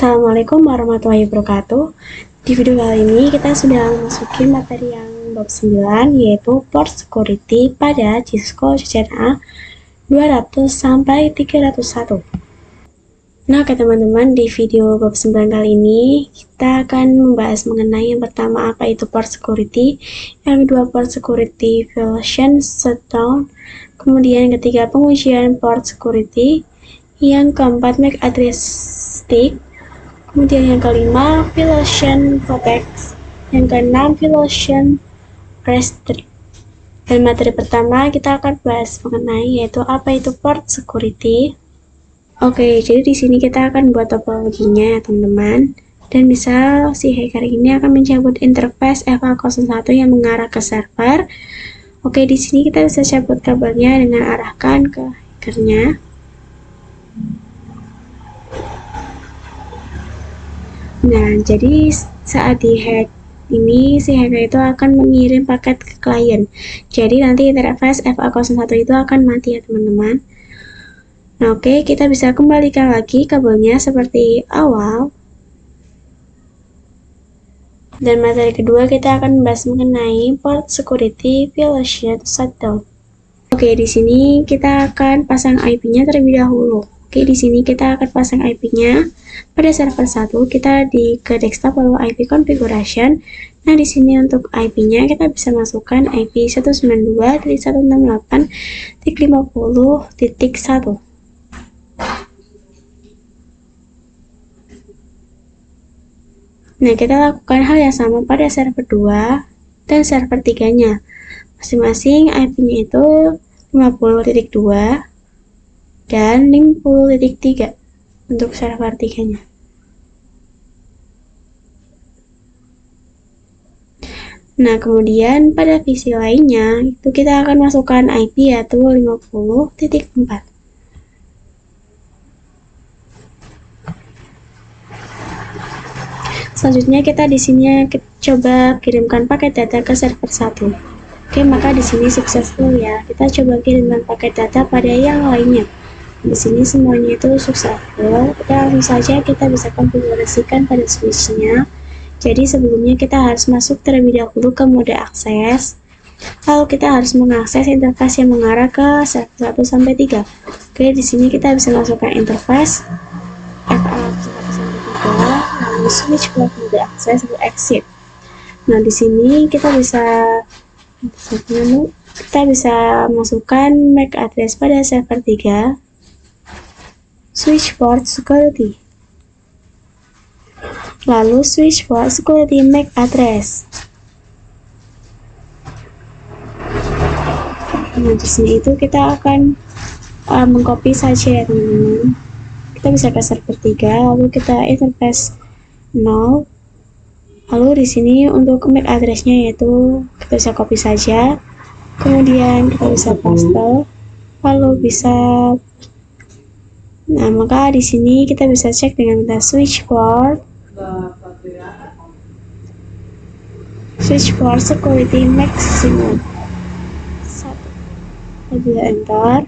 Assalamualaikum warahmatullahi wabarakatuh. Di video kali ini kita sudah memasuki materi yang bab 9, yaitu Port Security pada Cisco CCNA 200 sampai 301. Nah, oke teman-teman, di video bab 9 kali ini kita akan membahas mengenai yang pertama apa itu Port Security, yang kedua Port Security Violation Shutdown, kemudian yang ketiga pengujian Port Security, yang keempat MAC address stick, kemudian yang kelima violation protects, yang keenam violation restrict. Dan materi pertama kita akan bahas mengenai yaitu apa itu Port Security. Oke, jadi di sini kita akan buat topologinya ya teman-teman. Dan misal si hacker ini akan mencabut interface FA01 yang mengarah ke server. Oke, di sini kita bisa cabut kabelnya dengan arahkan ke hackernya. Nah, jadi saat di hack ini si hacker itu akan mengirim paket ke klien. Jadi nanti interface FA01 itu akan mati ya teman-teman. Nah, oke, kita bisa kembalikan lagi kabelnya seperti awal. Dan materi kedua kita akan membahas mengenai Port Security Violation Shutdown. Oke, di sini kita akan pasang IP-nya terlebih dahulu. Oke, di sini kita akan pasang IP-nya pada server 1. Kita ke desktop lalu IP configuration. Nah, di sini untuk IP-nya kita bisa masukkan IP 192.168.50.1. Nah, kita lakukan hal yang sama pada server 2 dan server 3-nya. Masing-masing IP-nya itu 50.2 dan 50.3 untuk server 3-nya. Nah, kemudian pada visi lainnya, itu kita akan masukkan IP yaitu 50.4. Selanjutnya kita di sini coba kirimkan paket data ke server 1. Oke, maka di sini successful ya. Kita coba kirimkan paket data pada yang lainnya. Di sini semuanya itu successful. Langsung saja kita bisa konfigurasikan pada switch-nya. Jadi sebelumnya kita harus masuk terlebih dahulu ke mode akses. Lalu kita harus mengakses interface yang mengarah ke server 1 sampai 3. Oke, di sini kita bisa masukkan interface lalu switch ke mode akses atau exit. Nah, di sini kita bisa masukkan MAC address pada server 3, switch port security, lalu switch port security MAC address. Nah, di sini itu kita akan mengcopy saja ya teman-teman. Kita bisa ke server 3, lalu kita interface 0. Lalu di sini untuk MAC address-nya yaitu kita bisa copy saja. Kemudian kita bisa paste, lalu bisa. Nah, maka di sini kita bisa cek dengan kita switch port security maximum 1. Lalu enter.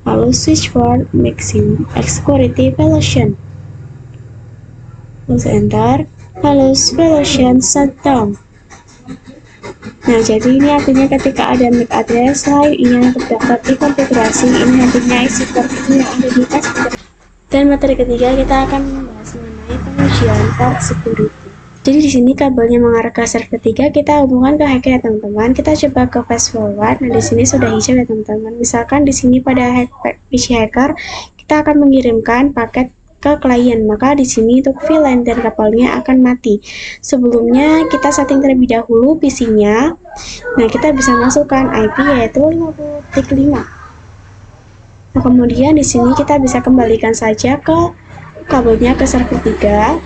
Lalu switch port maximum security violation. Lalu enter, lalu violation shutdown. Nah, jadi ini artinya ketika ada MAC address lain yang terdaftar di konfigurasi, ini artinya isi port itu yang ada di test. Dan materi ketiga kita akan membahas mengenai pengujian port security. Jadi di sini kabelnya mengarah ke server 3, kita hubungkan ke hacker ya teman-teman. Kita coba ke fast forward. Nah, di sini sudah hijau ya teman-teman. Misalkan di sini pada PC hacker kita akan mengirimkan paket ke klien, maka di sini untuk VLAN dan kabelnya akan mati. Sebelumnya kita setting terlebih dahulu PC-nya. Nah, kita bisa masukkan IP yaitu 50.5. Nah, kemudian di sini kita bisa kembalikan saja ke kabelnya ke server 3.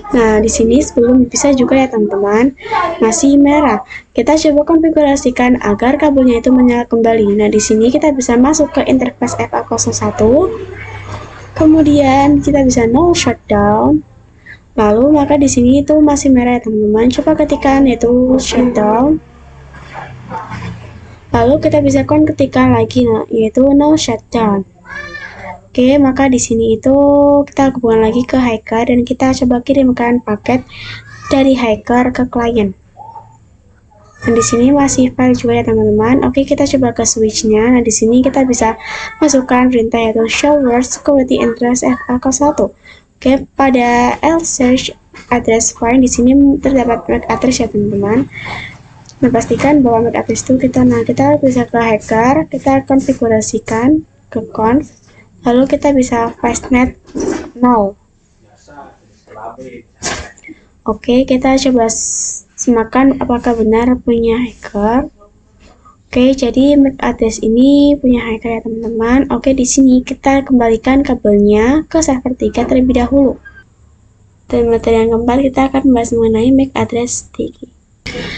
Nah, di sini sebelum bisa juga ya teman-teman, masih merah. Kita coba konfigurasikan agar kabelnya itu menyala kembali. Nah, di sini kita bisa masuk ke interface FA01. Kemudian kita bisa no shutdown. Lalu maka di sini itu masih merah ya teman-teman. Coba ketikkan yaitu shutdown. Lalu kita bisa ketikkan lagi yaitu no shutdown. Oke, maka di sini itu kita hubungan lagi ke hacker dan kita coba kirimkan paket dari hacker ke klien. Dan di sini masih file juga ya teman-teman. Oke, kita coba ke switch-nya. Nah, di sini kita bisa masukkan perintah yaitu show word security address FA01. Oke, pada else search address find di sini terdapat MAC address ya teman-teman. Nah, pastikan bahwa MAC address itu kita bisa ke hacker, kita konfigurasikan ke conf, lalu kita bisa fastnet now. Oke, kita coba semakan apakah benar punya hacker. Oke, jadi MAC address ini punya hacker ya teman-teman. Oke, di sini kita kembalikan kabelnya ke server 3 terlebih dahulu. Dan materi yang keempat kita akan membahas mengenai MAC address sticky.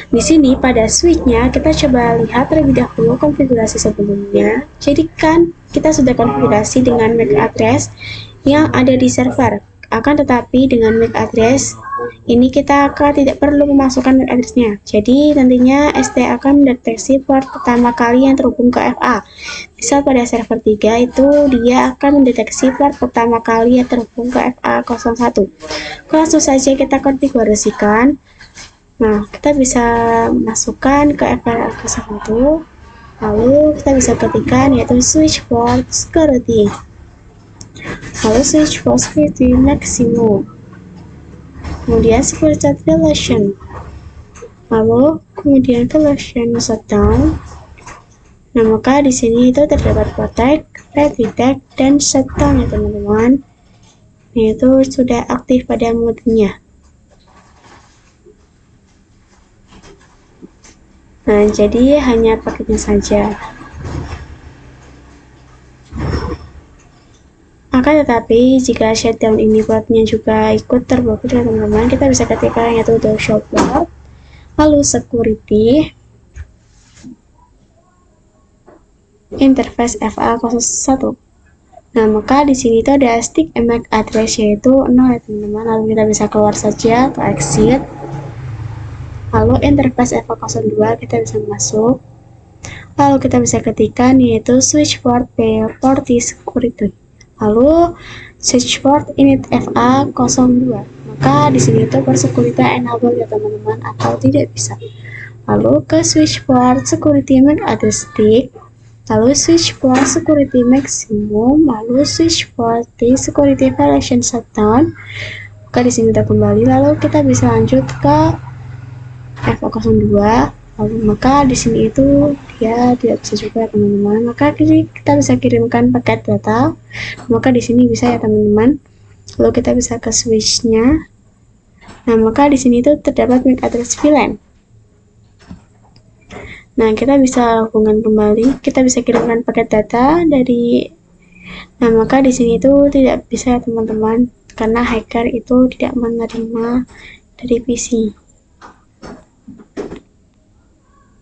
Di sini pada switch-nya kita coba lihat terlebih dahulu konfigurasi sebelumnya. Jadi kan kita sudah konfigurasi dengan MAC address yang ada di server. Akan tetapi dengan MAC address ini kita akan tidak perlu memasukkan MAC address-nya. Jadi nantinya ST akan mendeteksi port pertama kali yang terhubung ke FA. Misal pada server 3 itu dia akan mendeteksi port pertama kali yang terhubung ke FA01. Langsung saja kita konfigurasikan. Nah, kita bisa masukkan ke FA01. Lalu kita bisa ketikkan yaitu switch port security. Lalu switch port security maximum. Kemudian security relation. Lalu kemudian relation shutdown. Nah, maka di sini itu terdapat protect, red detect, dan shutdown ya teman-teman. Yaitu sudah aktif pada modenya. Nah, jadi hanya paketnya saja. Akan tetapi jika shutdown ini portnya juga ikut terblokir teman-teman, kita bisa ketikkan yaitu show port, lalu security, interface FA01. Nah, maka di sini itu ada stick MAC address yaitu 0 ya teman-teman. Lalu kita bisa keluar saja ke exit. Lalu interface FA02 kita bisa masuk. Lalu kita bisa ketikkan yaitu switch port P40 security. Lalu switch port init FA02. Maka di sini itu port security enable ya teman-teman atau tidak bisa. Lalu ke switch port security MAC address stick. Lalu switch port security maximum. Lalu switch port security violation shutdown. Maka di sini kita kembali. Lalu kita bisa lanjut ke FA02. Lalu maka di sini itu dia tidak bisa juga teman-teman. Maka kita bisa kirimkan paket data. Maka di sini bisa ya teman-teman. Lalu kita bisa ke switch-nya. Nah, maka di sini itu terdapat MAC address VLAN. Nah, kita bisa hubungan kembali. Kita bisa kirimkan paket data dari. Nah, maka di sini itu tidak bisa ya teman-teman, karena hacker itu tidak menerima dari PC.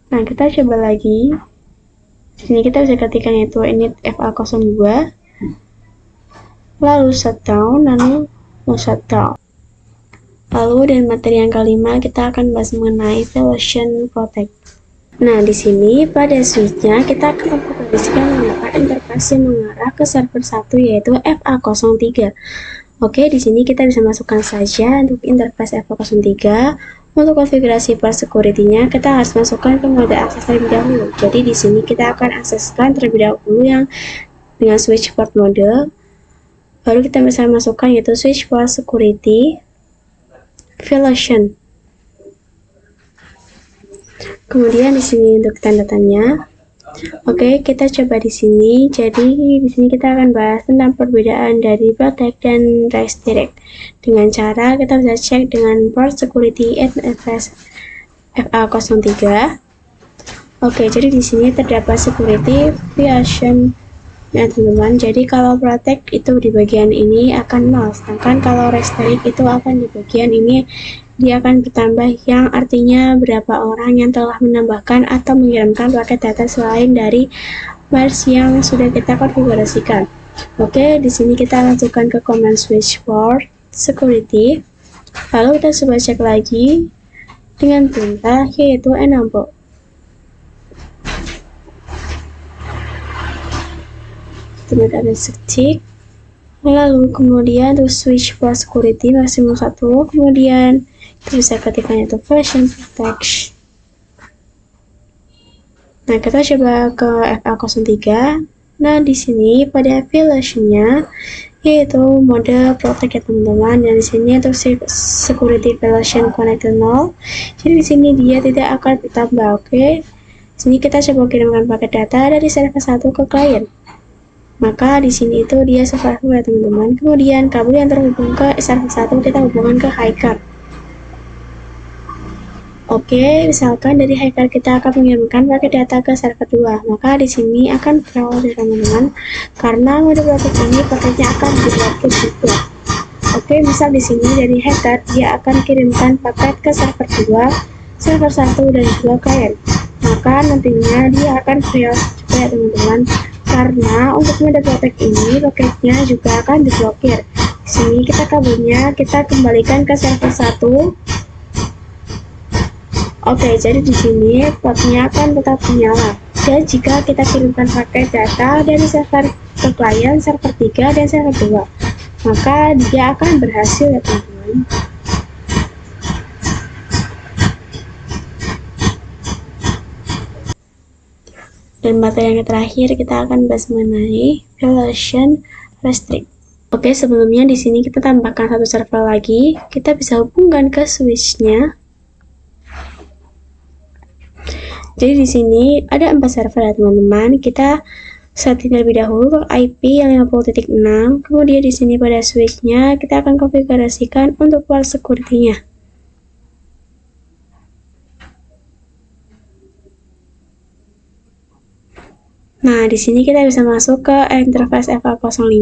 Nah, kita coba lagi. Di sini kita bisa ketikkan yaitu init FA02. Lalu shutdown, lalu shutdown. Lalu dan materi yang kelima kita akan bahas mengenai violation protect. Nah, di sini pada switch-nya kita akan memproduksikan menggunakan interface yang mengarah ke server 1 yaitu FA03. Oke, di sini kita bisa masukkan saja untuk interface FA03. Untuk konfigurasi port security-nya, kita harus masukkan ke mode akses terlebih dahulu. Jadi di sini kita akan akseskan terlebih dahulu yang dengan switch port mode. Baru kita bisa masukkan yaitu switch port security violation. Kemudian di sini untuk tanda-tandanya. Oke, kita coba di sini. Jadi di sini kita akan bahas tentang perbedaan dari protect dan redirect. Dengan cara kita bisa cek dengan port security interface FA03. Oke, jadi di sini terdapat security violation ya teman-teman. Jadi kalau protect itu di bagian ini akan 0, sedangkan kalau redirect itu akan di bagian ini dia akan bertambah, yang artinya berapa orang yang telah menambahkan atau mengirimkan paket data selain dari merge yang sudah kita konfigurasikan. Oke, di sini kita masukkan ke command switch port security. Lalu kita coba cek lagi dengan perintah yaitu enable. Kita ada stick. Lalu kemudian untuk switch for security maksimum 1, kemudian kita bisa ketikkan itu version protect. Nah, kita coba ke FA03. Nah, di sini pada violation-nya yaitu mode protect ya teman-teman. Dan di sini untuk security violation connected 0. Jadi di sini dia tidak akan ditambah, oke. Di sini kita coba kirimkan paket data dari server 1 ke klien. Maka di sini itu dia survival ya teman-teman. Kemudian kabel yang terhubung ke server 1 kita hubungkan ke HiCard. Oke, misalkan dari HiCard kita akan mengirimkan paket data ke server 2, maka di sini akan fail ya teman-teman, karena mode protect ini paketnya akan diblokir juga. Oke, misal di sini dari HiCard dia akan kirimkan paket ke server 2, server 1 dan juga klien. Maka nantinya dia akan fail juga ya teman-teman, karena untuk mode protect ini paketnya juga akan diblokir. Di sini kita kabelnya kita kembalikan ke server 1. Oke, jadi di sini potnya akan tetap menyala. Dan jika kita kirimkan paket data dari server ke klien, server 3 dan server 2, maka dia akan berhasil ya teman-teman. Dan materi yang terakhir kita akan bahas mengenai violation restrict. Oke, sebelumnya di sini kita tambahkan satu server lagi. Kita bisa hubungkan ke switch-nya. Jadi di sini ada 4 server ya teman-teman. Kita setting terlebih dahulu untuk IP yang 50.6. Kemudian di sini pada switch-nya kita akan konfigurasikan untuk port security-nya. Nah, di sini kita bisa masuk ke interface FA05.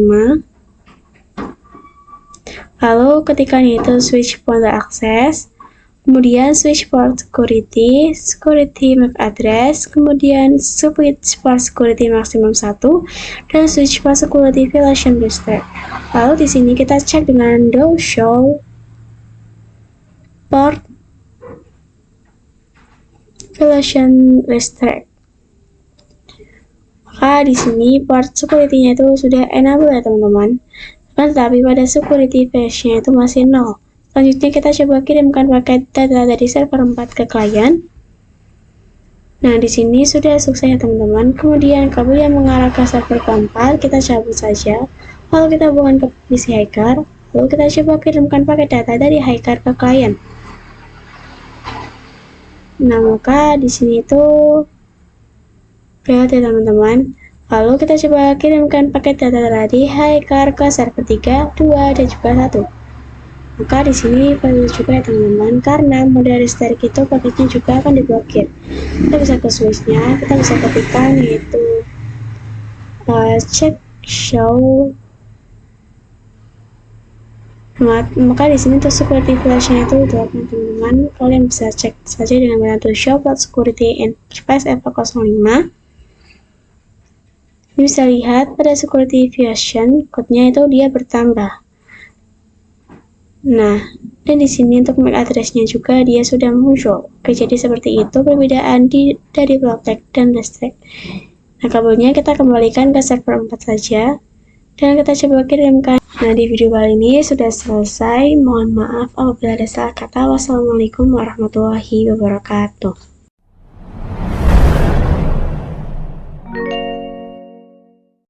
Lalu ketika itu switch point access, kemudian switch port security, security MAC address, kemudian switch port security maksimum 1, dan switch port security violation restrict. Lalu di sini kita cek dengan do show port violation restrict. Maka di sini port security-nya itu sudah enable ya teman-teman. Tetapi pada security patch-nya itu masih 0. Selanjutnya kita coba kirimkan paket data dari server 4 ke klien. Nah, di sini sudah sukses ya teman-teman. Kemudian kabel yang mengarah ke server keempat kita cabut saja. Lalu kita hubungkan ke PC HiCard. Lalu kita coba kirimkan paket data dari HiCard ke klien. Nah, maka di sini itu failed ya teman-teman. Lalu kita coba kirimkan paket data dari HiCard ke server 3, 2, dan juga 1. Maka di sini perlu juga ya teman-teman, karena mode restrict itu paketnya juga akan diblokir. Kita bisa ke switch-nya, kita bisa ketikkan yaitu check show. Maka di sini untuk security flash-nya itu drop teman-teman. Kalian bisa cek saja dengan membantu show port security interface FA05. Ini bisa lihat pada security version code-nya itu dia bertambah. Nah, dan di sini untuk MAC address-nya juga dia sudah muncul. Oke, jadi seperti itu perbedaan dari protect dan restrict. Nah, kabelnya kita kembalikan ke server 4 saja. Dan kita coba kirimkan. Nah, di video kali ini sudah selesai. Mohon maaf apabila ada salah kata. Wassalamualaikum warahmatullahi wabarakatuh.